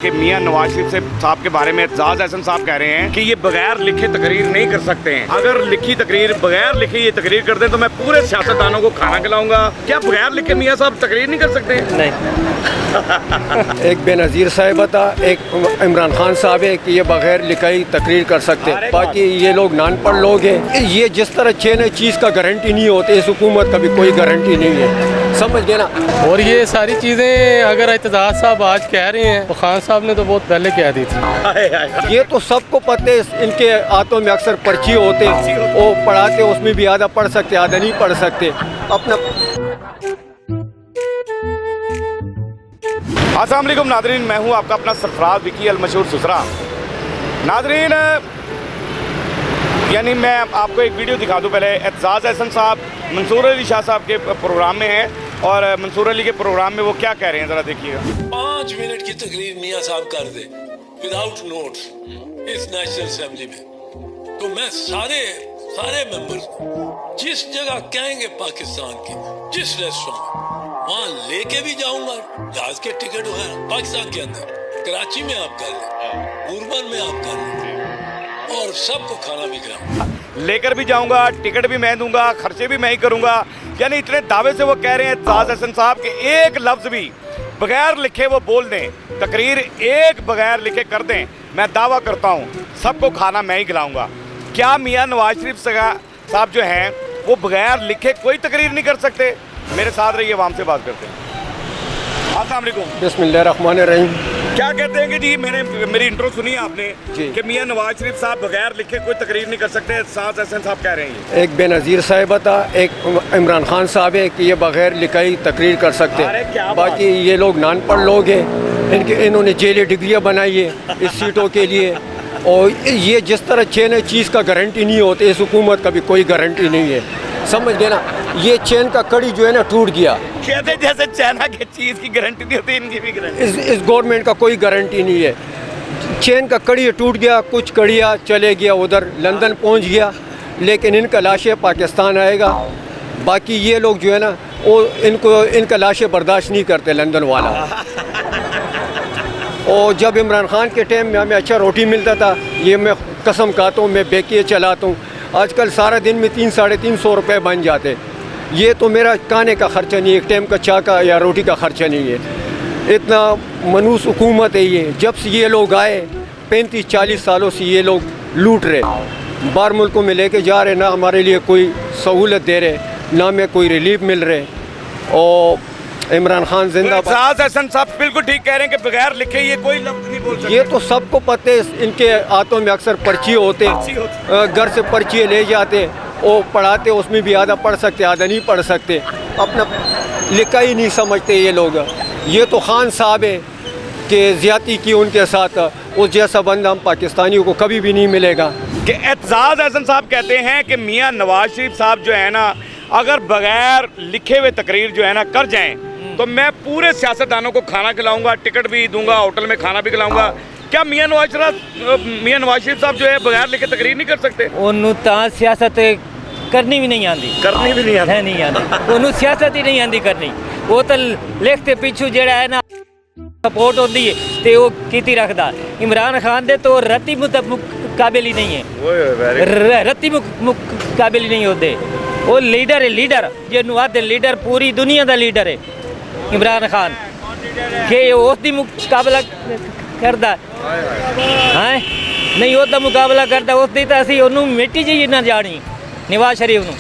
कि मियां नवाज शरीफ साहब के बारे में एतजाज अहसन साहब कह रहे हैं कि ये बगैर लिखे तकरीर नहीं कर सकते हैं। अगर लिखी तकरीर बगैर लिखे ये तकरीर कर दें तो मैं पूरे सियासतदानों को खाना खिलाऊंगा। क्या बगैर लिखे मियां साहब तकरीर नहीं कर सकते? नहीं। एक बेनज़ीर साहिब था, एक इमरान खान साहब है कि ये बगैर लिखाई तकरीर कर सकते हैं। बाकी ये लोग नानपढ़ लोग हैं। ये जिस तरह चेन चीज़ का गारंटी नहीं होती, इस हुकूमत का भी कोई गारंटी नहीं है, समझ गए ना। और ये सारी चीज़ें अगर एतजाज साहब आज कह रहे हैं तो खान साहब ने तो बहुत पहले कह दी थी। ये तो सबको पता है, इनके हाथों में अक्सर पर्ची होते, वो पढ़ाते, उसमें भी आधा पढ़ सकते आधा नहीं पढ़ सकते अपना। अस्सलाम वालेकुम नादरीन, मैं हूं आपका अपना सरफराज विकी अल मशहूर सुसरा। नादरीन, यानी मैं आपको एक वीडियो दिखा दूं। पहले एतजाज अहसन साहब मंसूर अली शाह साहब के प्रोग्राम में हैं और मंसूर अली के प्रोग्राम में वो क्या कह रहे हैं ज़रा देखिएगा। 5 मिनट की तकरीर मियां साहब कर दे विदाउट नोट्स इस नेशनल असेंबली में, तो मैं सारे मेंबर्स को जिस जगह कहेंगे पाकिस्तान के, जिस रेस्टोरेंट में, वहाँ लेके भी जाऊंगा। जहाज के टिकट वगैरह पाकिस्तान के अंदर, कराची में आप कर लें, उर्बन में आप कर लें, और सबको खाना भी खिलाऊंगा। लेकर भी जाऊंगा, टिकट भी मैं दूंगा, खर्चे भी मैं ही करूंगा। यानी इतने दावे से वो कह रहे हैं एतजाज अहसन साहब के एक लफ्ज़ भी बगैर लिखे वो बोल दें, तकरीर एक बगैर लिखे कर दें, मैं दावा करता हूँ सबको खाना मैं ही खिलाऊंगा। क्या मियाँ नवाज शरीफ साहब जो हैं वो बगैर लिखे कोई तकरीर नहीं कर सकते? मेरे साथ रहिए, आवाम से बात करते हैं। अस्सलाम वालेकुम। बिस्मिल्लाहिर्रहमानिर्रहीम। क्या कहते हैं कि जी मेरी इंट्रो सुनी आपने कि मियां नवाज शरीफ साहब बगैर लिखे कोई तकरीर नहीं कर सकते, एतजाज अहसन साहब कह रहे हैं। एक बेनज़ीर साहिब था, एक इमरान खान साहब है कि ये बगैर लिखाई तकरीर कर सकते हैं। बाकी ये लोग नानपढ़ लोग हैं, इन्होंने जेली डिग्रियाँ बनाई है इस सीटों के लिए। और ये जिस तरह चेन चीज़ का गारंटी नहीं होती, इस हुकूमत का भी कोई गारंटी नहीं है, समझ गए ना। ये चेन का कड़ी जो है ना टूट गया। कहते जैसे चाइना की चीज़ की गारंटी नहीं होती, इनकी भी गारंटी। इस गवर्नमेंट का कोई गारंटी नहीं है। चेन का कड़ी टूट गया, कुछ कड़िया चले गया उधर लंदन पहुंच गया, लेकिन इनका लाशें पाकिस्तान आएगा। बाकी ये लोग जो है ना वो इनका लाशें बर्दाश्त नहीं करते लंदन वाला। और जब इमरान खान के टाइम में हमें अच्छा रोटी मिलता था, ये मैं कसम खाता हूँ, मैं बेकिए चलाता हूँ। आजकल सारा दिन में 300-350 रुपये बन जाते। ये तो मेरा खाने का खर्चा नहीं है, एक टाइम का चाय का या रोटी का खर्चा नहीं है। इतना मनूस हुकूमत है ये। जब से ये लोग आए 35-40 सालों से ये लोग लूट रहे, बाहर मुल्कों में लेके जा रहे, ना हमारे लिए कोई सहूलत दे रहे, ना में कोई रिलीफ मिल रहे। और इमरान खान जिंदाबाद। एतजाज अहसन साहब बिल्कुल ठीक कह रहे हैं कि बगैर लिखे ये कोई लफ्ज़ नहीं बोल सकते। ये तो सबको पता है, इनके हाथों में अक्सर पर्ची होते, घर से पर्ची ले जाते, वो पढ़ाते, उसमें भी आधा पढ़ सकते आधा नहीं पढ़ सकते, अपना लिखा ही नहीं समझते ये लोग। ये तो खान साहब है कि ज़्यादती की उनके साथ, उस जैसा बंदा हम पाकिस्तानियों को कभी भी नहीं मिलेगा। कि एतजाज अहसन साहब कहते हैं कि मियां नवाज शरीफ साहब जो है ना, अगर बगैर लिखे हुए तकरीर जो है ना कर जाएं तो मैं पूरे सियासतदानों को खाना खिलाऊंगा, टिकट भी दूंगा, होटल में खाना भी खिलाऊंगा। क्या मियां नवाज शरीफ साहब जो है बगैर लिखे तकरीर नहीं कर सकते? उन्होंने सियासत करनी भी नहीं आती, नहीं आती उन्होंने सियासत ही नहीं आती करनी। वो तो लिखते पिछू जेड़ा है ना सपोर्ट होती है तो वो कीती रखता। इमरान खान दे तो रत्ती मुकाबिल ही नहीं है, रत्ती मुकाबिल ही नहीं होते। वो लीडर है, लीडर जिन्होंने आते लीडर, पूरी दुनिया का लीडर है इमरान खान के। उसकी मुकाबला करता है नहीं, उसका मुकाबला करता उसकी तो असी उन्होंने मिट्टी जी ना जानी नवाज शरीफ नूं।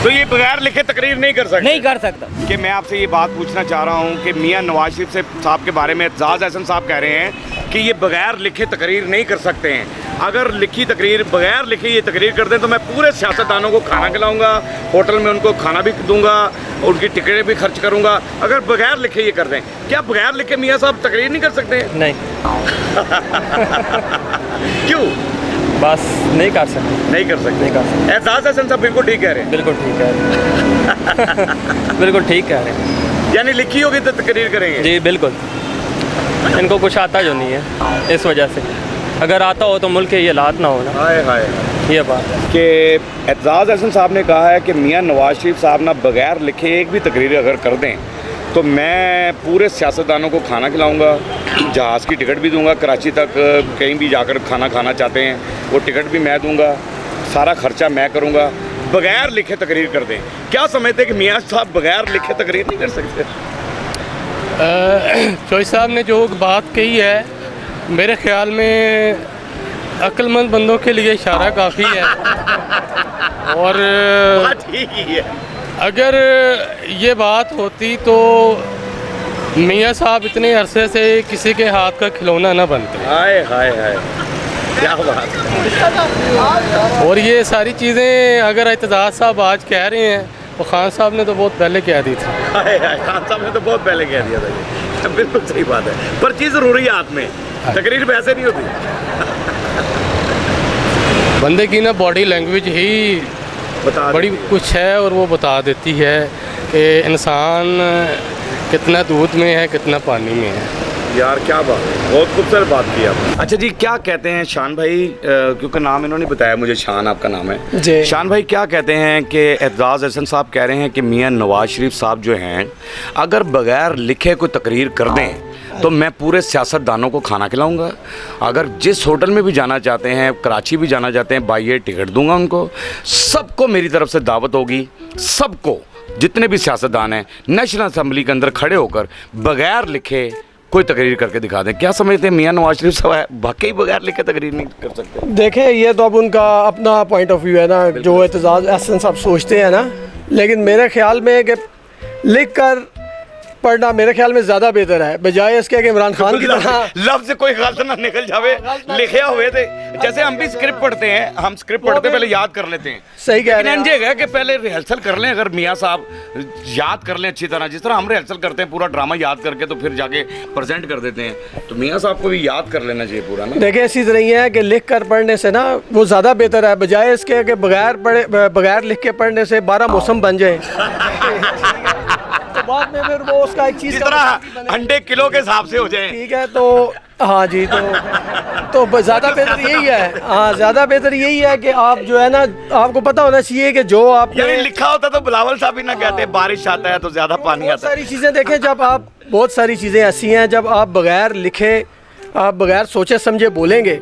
तो ये बगैर लिखे तकरीर नहीं कर सकता? नहीं कर सकता। कि मैं आपसे ये बात पूछना चाह रहा हूँ कि मियां नवाज शरीफ साहब के बारे में एतजाज अहसन साहब कह रहे हैं कि ये बगैर लिखे तकरीर नहीं कर सकते हैं। अगर लिखी तकरीर बगैर लिखे ये तकरीर कर दें तो मैं पूरे सियासतदानों को खाना खिलाऊंगा, होटल में उनको खाना भी दूंगा, उनकी टिकटें भी खर्च करूंगा। अगर बगैर लिखे ये कर दें, क्या बगैर लिखे मियाँ साहब तकरीर नहीं कर सकते? नहीं। क्यों? बस नहीं कर सकते। नहीं कर सकते। एतजाज अहसन साहब बिल्कुल ठीक कह रहे हैं। बिल्कुल ठीक कह रहे हैं। बिल्कुल ठीक कह रहे हैं। यानी लिखी होगी तो तकरीर करेंगे? जी बिल्कुल। इनको कुछ आता जो नहीं है, इस वजह से। अगर आता हो तो मुल्क के ये हालात ना हो ना। हाय ये बात कि एतजाज अहसन साहब ने कहा है कि मियां नवाज शरीफ साहब ना बगैर लिखे एक भी तकरीर अगर कर दें तो मैं पूरे सियासतदानों को खाना खिलाऊंगा, जहाज़ की टिकट भी दूंगा, कराची तक कहीं भी जाकर खाना खाना चाहते हैं वो टिकट भी मैं दूंगा, सारा खर्चा मैं करूंगा, बगैर लिखे तकरीर कर दें। क्या समझते हैं कि मियाँ साहब बगैर लिखे तकरीर नहीं कर सकते? चौधरी साहब ने जो बात कही है, मेरे ख्याल में अक्लमंद बंदों के लिए इशारा काफ़ी है। और बात ठीक ही है। अगर ये बात होती तो मियाँ साहब इतने अरसे से किसी के हाथ का खिलौना ना बनते। हाय हाय हाय, क्या बात है। और ये सारी चीज़ें अगर एतजाज़ साहब आज कह रहे हैं तो खान साहब ने तो बहुत पहले कह दी थी। हाय हाय, खान साहब ने तो बहुत पहले कह दिया था ये। बिल्कुल सही बात है, पर चीज़ ज़रूरी है हाथ में, तकरीर पे ऐसे नहीं होती। बंदे की ना बॉडी लैंग्वेज ही बता बड़ी कुछ है और वो बता देती है कि इंसान कितना दूध में है कितना पानी में है। यार क्या बात है, बहुत खूबसूरत बात की आपने। अच्छा जी, क्या कहते हैं शान भाई, क्योंकि नाम इन्होंने बताया मुझे, शान आपका नाम है जी। शान भाई, क्या कहते हैं कि एतजाज़ हसन साहब कह रहे हैं कि मियाँ नवाज शरीफ साहब जो हैं अगर बगैर लिखे कोई तकरीर कर दें तो मैं पूरे सियासतदानों को खाना खिलाऊंगा, अगर जिस होटल में भी जाना चाहते हैं, कराची भी जाना चाहते हैं, बाई टिकट दूंगा उनको, सबको मेरी तरफ से दावत होगी, सबको, जितने भी सियासतदान हैं नेशनल असम्बली के अंदर खड़े होकर बगैर लिखे कोई तकरीर करके दिखा दें। क्या समझते हैं मियाँ नवाज शरीफ साहब वाकई बगैर लिखे तकरीर नहीं कर सकते? देखें, ये तो अब उनका अपना पॉइंट ऑफ व्यू है ना, जो एतजाज़ हसन साहब सोचते हैं ना, लेकिन मेरे ख्याल में कि लिख कर पढ़ना मेरे ख्याल में ज़्यादा बेहतर है, बजाय इसके कि इमरान खान की तरह लफ्ज़ कोई गलत ना निकल जावे, लिखे हुए थे। जैसे हम भी स्क्रिप्ट पढ़ते हैं, हम स्क्रिप्ट पढ़ते पहले याद कर लेते हैं। सही कह रहे हैं लेकिन है कि पहले रिहर्सल कर लें, अगर मियाँ साहब याद कर लें अच्छी तरह, जिस तरह हम रिहर्सल करते हैं पूरा ड्रामा याद करके तो फिर जाके प्रेजेंट कर देते हैं, तो मियाँ साहब को भी याद कर लेना चाहिए पूरा ना। देखें, इसी तरह ये है कि लिख कर पढ़ने से ना वो ज़्यादा बेहतर है, बजाय इसके कि बगैर लिख के पढ़ने से 12 मौसम बन जाए तो बाद में फिर वो उसका एक चीज़ जिस तरह अंडे किलो के हिसाब से हो जाए। ठीक है, तो हाँ जी, तो ज़्यादा बेहतर यही है। हाँ, ज़्यादा बेहतर यही है कि आप जो है ना, आपको पता होना चाहिए कि जो आपने यानी लिखा होता तो बिलावल साहब ही ना कहते बारिश आता है तो ज्यादा पानी बहुत आता है। सारी चीज़ें देखें, जब आप बहुत सारी चीज़ें ऐसी हैं जब आप बगैर लिखे, आप बगैर सोचे समझे बोलेंगे,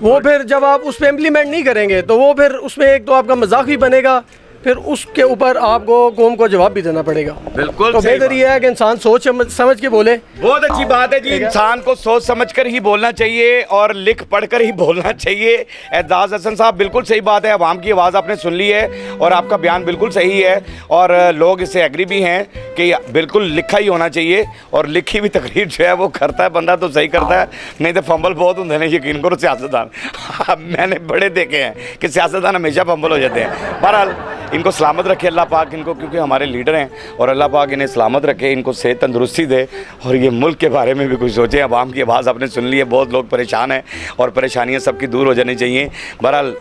वो फिर जब आप उस पर इम्प्लीमेंट नहीं करेंगे तो वो फिर उसमें एक तो आपका मजाक भी बनेगा, फिर उसके ऊपर आपको कौम को जवाब भी देना पड़ेगा। बिल्कुल तो सही बेहतर ये है कि इंसान सोच समझ के बोले। बहुत अच्छी बात है जी, इंसान को सोच समझकर ही बोलना चाहिए और लिख पढ़कर ही बोलना चाहिए। एतजाज़ हसन साहब, बिल्कुल सही बात है, अवाम की आवाज़ आपने सुन ली है और आपका बयान बिल्कुल सही है और लोग इससे एग्री भी हैं कि बिल्कुल लिखा ही होना चाहिए और लिखी हुई तकरीर जो है वो करता है बंदा तो सही करता है, नहीं तो फंबल बहुत होते हैं, यकीन करो सियासतदान। मैंने बड़े देखे हैं कि सियासतदान हमेशा फंबल हो जाते हैं। बहरहाल इनको सलामत रखे अल्लाह पाक, इनको, क्योंकि हमारे लीडर हैं और अल्लाह पाक इन्हें सलामत रखे, इनको सेहत तंदुरुस्ती दे और ये मुल्क के बारे में भी कुछ सोचें। अवाम की आवाज़ आपने सुन ली है, बहुत लोग परेशान हैं और परेशानियां सबकी दूर हो जानी चाहिए। बहरहाल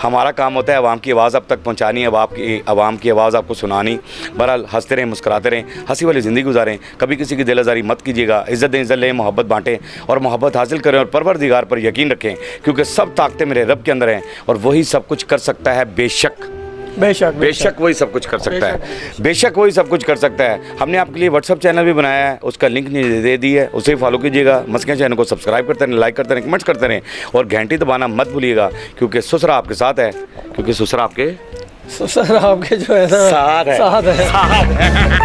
हमारा काम होता है अवाम की आवाज़ अब तक पहुँचानी, अवाम की आवाज़ आपको सुनानी। बहरहाल हंसते रहें, मुस्कुराते रहें, हंसी वाली ज़िंदगी गुजारें, कभी किसी की दिल आज़ारी मत कीजिएगा, इज़्ज़त दें, इज़्ज़त लें, मोहब्बत बांटें और मोहब्बत हासिल करें और परवरदिगार पर यकीन रखें, क्योंकि सब ताकतें मेरे रब के अंदर हैं और वही सब कुछ कर सकता है। बेशक बेशक वही सब कुछ कर सकता है, बेशक वही सब कुछ कर सकता है। हमने आपके लिए व्हाट्सअप चैनल भी बनाया है, उसका लिंक दे दी है, उसे फॉलो कीजिएगा। मस्कियां चैनल को सब्सक्राइब करते रहें, लाइक करते रहें, कमेंट्स करते रहें और घंटी दबाना मत भूलिएगा, क्योंकि ससुरा आपके साथ है, क्योंकि ससुरा आपके सर आपके जो है ना साथ है।